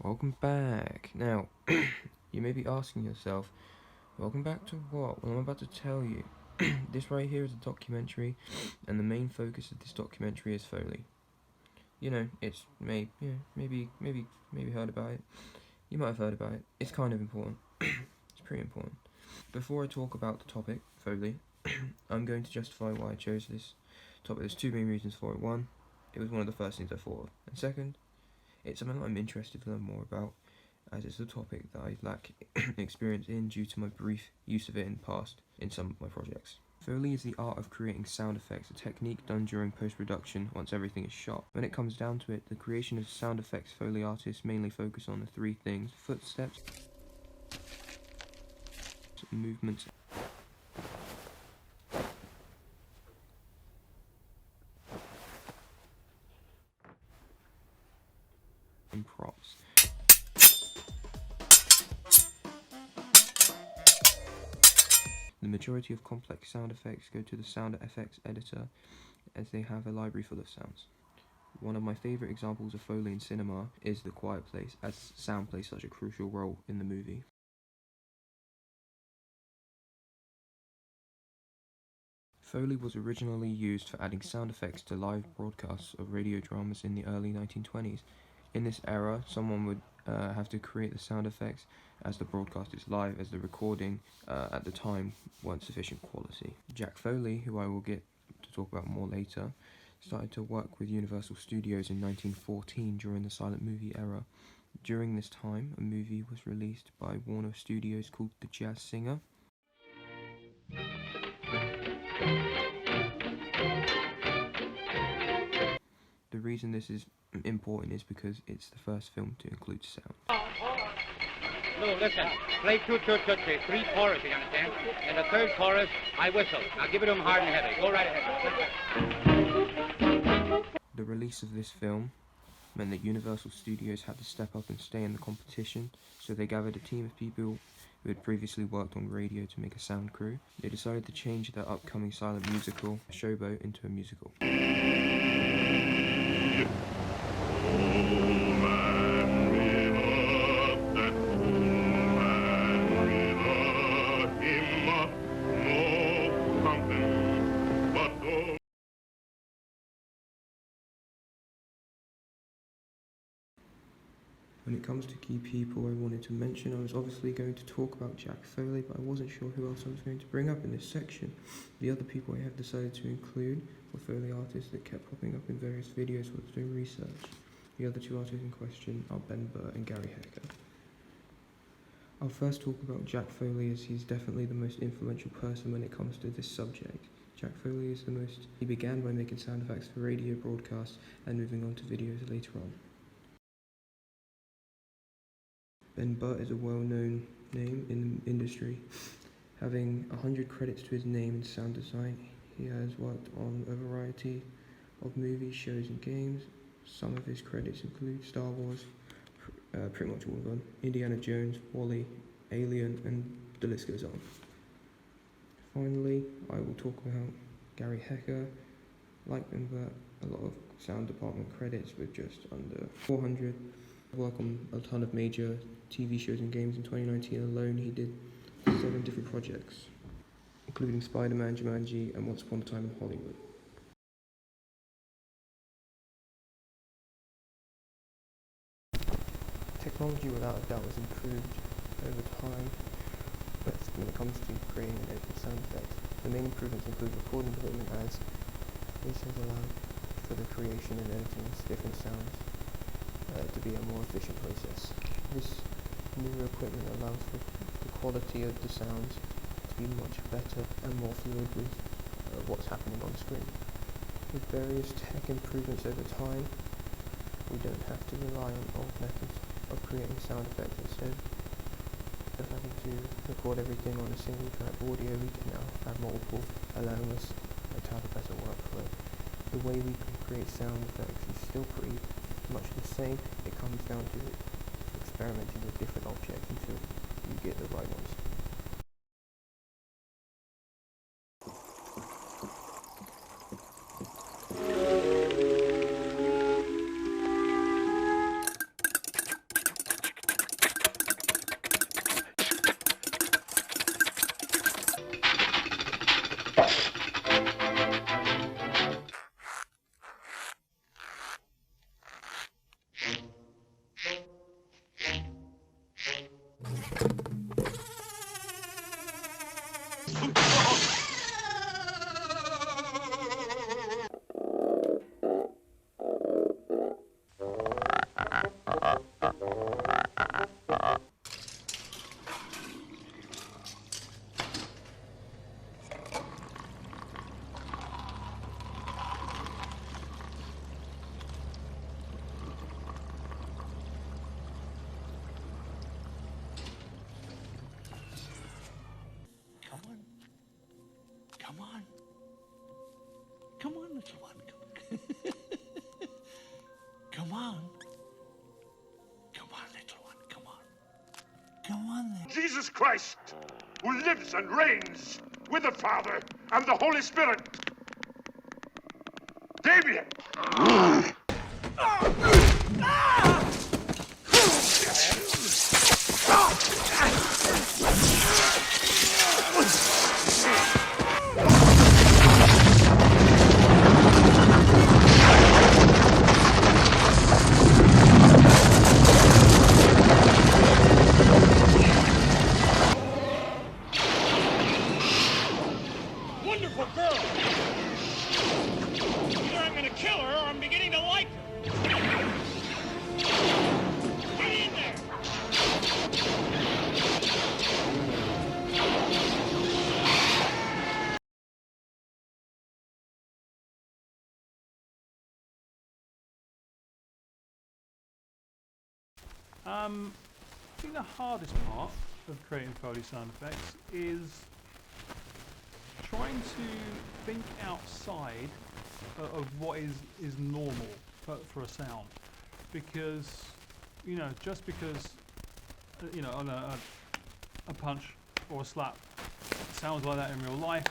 Welcome back. Now, you may be asking yourself, welcome back to what? Well, I'm about to tell you. This right here is a documentary, and the main focus of this documentary is Foley. You know, maybe heard about it. You might have heard about it. It's kind of important. It's pretty important. Before I talk about the topic, Foley, I'm going to justify why I chose this topic. There's two main reasons for it. One, it was one of the first things I thought of. And second, it's something that I'm interested to learn more about, as it's a topic that I lack experience in due to my brief use of it in the past in some of my projects. Foley is the art of creating sound effects, a technique done during post-production once everything is shot. When it comes down to it, the creation of sound effects Foley artists mainly focus on the three things: footsteps, movements, and props. The majority of complex sound effects go to the sound effects editor, as they have a library full of sounds. One of my favourite examples of Foley in cinema is The Quiet Place, as sound plays such a crucial role in the movie. Foley was originally used for adding sound effects to live broadcasts of radio dramas in the early 1920s. In this era, someone would have to create the sound effects as the broadcast is live, as the recording at the time weren't sufficient quality. Jack Foley, who I will get to talk about more later, started to work with Universal Studios in 1914 during the silent movie era. During this time, a movie was released by Warner Studios called The Jazz Singer. The reason this is important is because it's the first film to include sound. Lou, listen. Play two, 3 choruses, you understand? And the third chorus, I whistle. Now give it to him hard and heavy. Go right ahead. The release of this film meant that Universal Studios had to step up and stay in the competition, so they gathered a team of people who had previously worked on radio to make a sound crew. They decided to change their upcoming silent musical, Showboat, into a musical. When it comes to key people I wanted to mention, I was obviously going to talk about Jack Foley, but I wasn't sure who else I was going to bring up in this section. The other people I have decided to include were Foley artists that kept popping up in various videos while doing research. The other two artists in question are Ben Burtt and Gary Hecker. I'll first talk about Jack Foley, as he's definitely the most influential person when it comes to this subject. Jack Foley is he began by making sound effects for radio broadcasts and moving on to videos later on. Ben Burtt is a well-known name in the industry, having 100 credits to his name in sound design. He has worked on a variety of movies, shows and games. Some of his credits include Star Wars, pretty much all of them, Indiana Jones, Wall-E, Alien, and the list goes on. Finally, I will talk about Gary Hecker. Like Ben Burtt, a lot of sound department credits with just under 400. Work on a ton of major TV shows and games. In 2019 alone, he did 7 different projects, including Spider-Man, Jumanji, and Once Upon a Time in Hollywood. Technology, without a doubt, has improved over time, but when it comes to creating and editing sound effects, the main improvements include recording development, as this has allowed for the creation and editing of different sounds to be a more efficient process. This newer equipment allows for the quality of the sounds to be much better and more fluid with what's happening on screen. With various tech improvements over time, we don't have to rely on old methods of creating sound effects. Instead of having to record everything on a single track audio, we can now have multiple, allowing us to have a better workflow. The way we can create sound effects is still pretty much the same. It comes down to experimenting with different objects until you get the right ones. Come on. Come on, little one. Come on. Come on, little one. Come on. Come on then. Jesus Christ, who lives and reigns with the Father and the Holy Spirit. Damien! Wonderful girl! Either I'm gonna kill her or I'm beginning to like her. Get in there! I think the hardest part of creating Foley sound effects is trying to think outside of what is normal for a sound, because just because on a punch or a slap sounds like that in real life,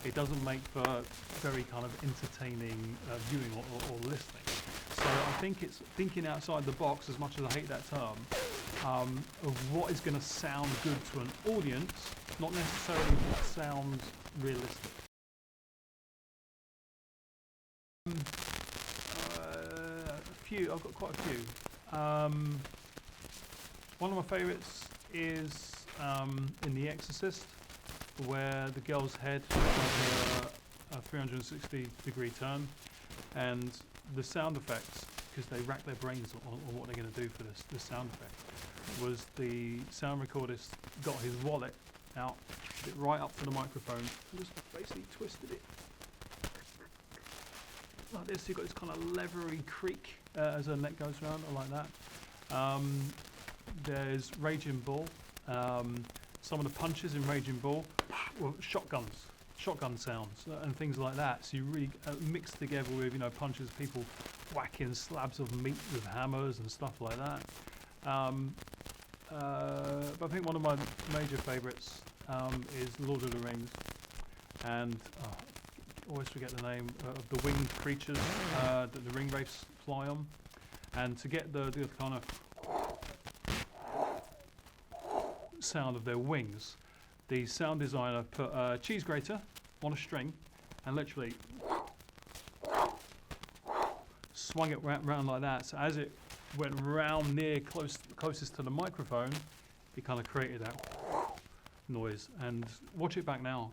it doesn't make for very kind of entertaining viewing or listening. So I think it's thinking outside the box, as much as I hate that term, of what is going to sound good to an audience, not necessarily what sounds realistic. I've got quite a few. One of my favourites is in The Exorcist, where the girl's head has a 360-degree turn, and the sound effects, because they rack their brains on what they're going to do for this sound effect, was the sound recordist got his wallet out, put it right up to the microphone, and just basically twisted it like this. You've got this kind of leathery creak as her neck goes around, or like that. There's Raging Bull. Some of the punches in Raging Bull were shotgun sounds and things like that. So you really mix together with punches, people whacking slabs of meat with hammers and stuff like that. But I think one of my major favourites is Lord of the Rings, and I always forget the name of the winged creatures that the ring wraiths fly on, and to get the kind of sound of their wings, the sound designer put a cheese grater on a string and literally swung it round like that. So as it went round closest to the microphone, it kind of created that noise. And watch it back now.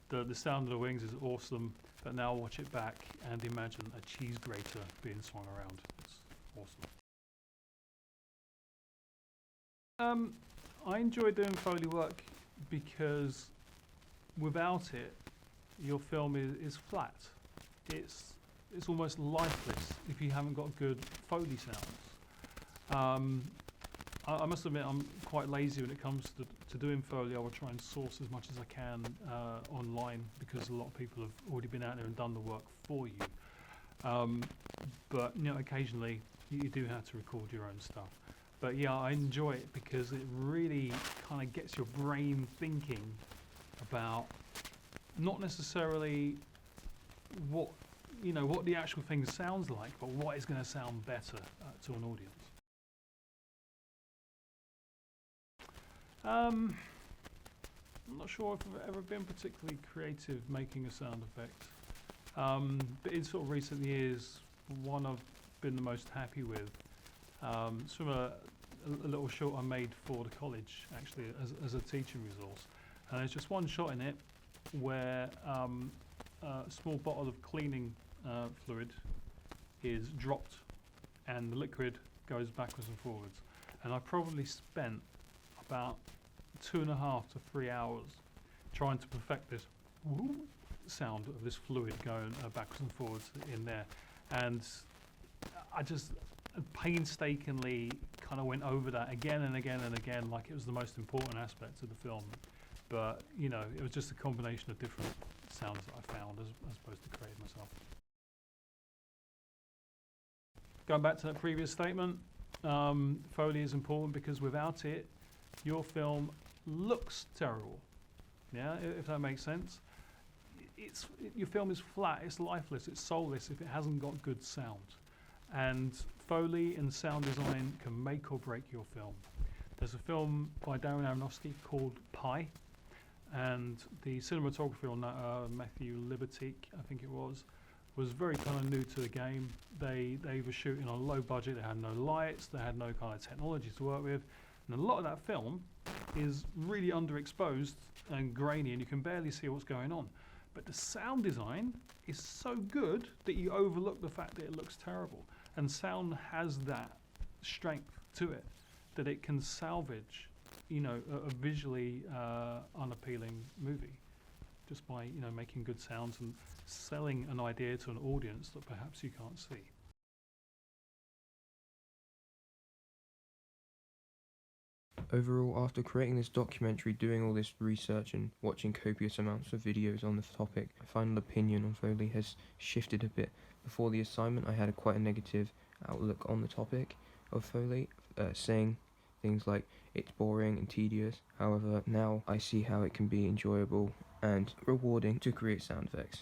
The sound of the wings is awesome, but now watch it back and imagine a cheese grater being swung around. It's awesome. I enjoy doing Foley work because without it, your film is flat. It's almost lifeless if you haven't got good Foley sounds. I must admit I'm quite lazy when it comes to doing Foley. I will try and source as much as I can online, because a lot of people have already been out there and done the work for you. But occasionally you do have to record your own stuff. But yeah, I enjoy it because it really kind of gets your brain thinking about not necessarily what the actual thing sounds like, but what is going to sound better to an audience. I'm not sure if I've ever been particularly creative making a sound effect, but in sort of recent years, one I've been the most happy with. It's from a little short I made for the college, actually, as a teaching resource. and there's just one shot in it where a small bottle of cleaning fluid is dropped and the liquid goes backwards and forwards, and I probably spent about 2.5 to 3 hours trying to perfect this sound of this fluid going backwards and forwards in there, and I just painstakingly kind of went over that again and again and again like it was the most important aspect of the film. But you know, it was just a combination of different sounds that I found as opposed to create myself. Going back to that previous statement, Foley is important because without it, your film looks terrible. Yeah, if that makes sense. Your film is flat, it's lifeless, it's soulless if it hasn't got good sound. And Foley and sound design can make or break your film. There's a film by Darren Aronofsky called Pi, and the cinematographer on that, Matthew Libatique, I think it was very kind of new to the game. They were shooting on a low budget, they had no lights, they had no kind of technology to work with, and a lot of that film is really underexposed and grainy and you can barely see what's going on. But the sound design is so good that you overlook the fact that it looks terrible. And sound has that strength to it, that it can salvage, you know, a visually unappealing movie just by, you know, making good sounds and selling an idea to an audience that perhaps you can't see. Overall, after creating this documentary, doing all this research and watching copious amounts of videos on this topic, my final opinion on Foley has shifted a bit. Before the assignment, I had quite a negative outlook on the topic of Foley, saying things like it's boring and tedious. However, now I see how it can be enjoyable and rewarding to create sound effects.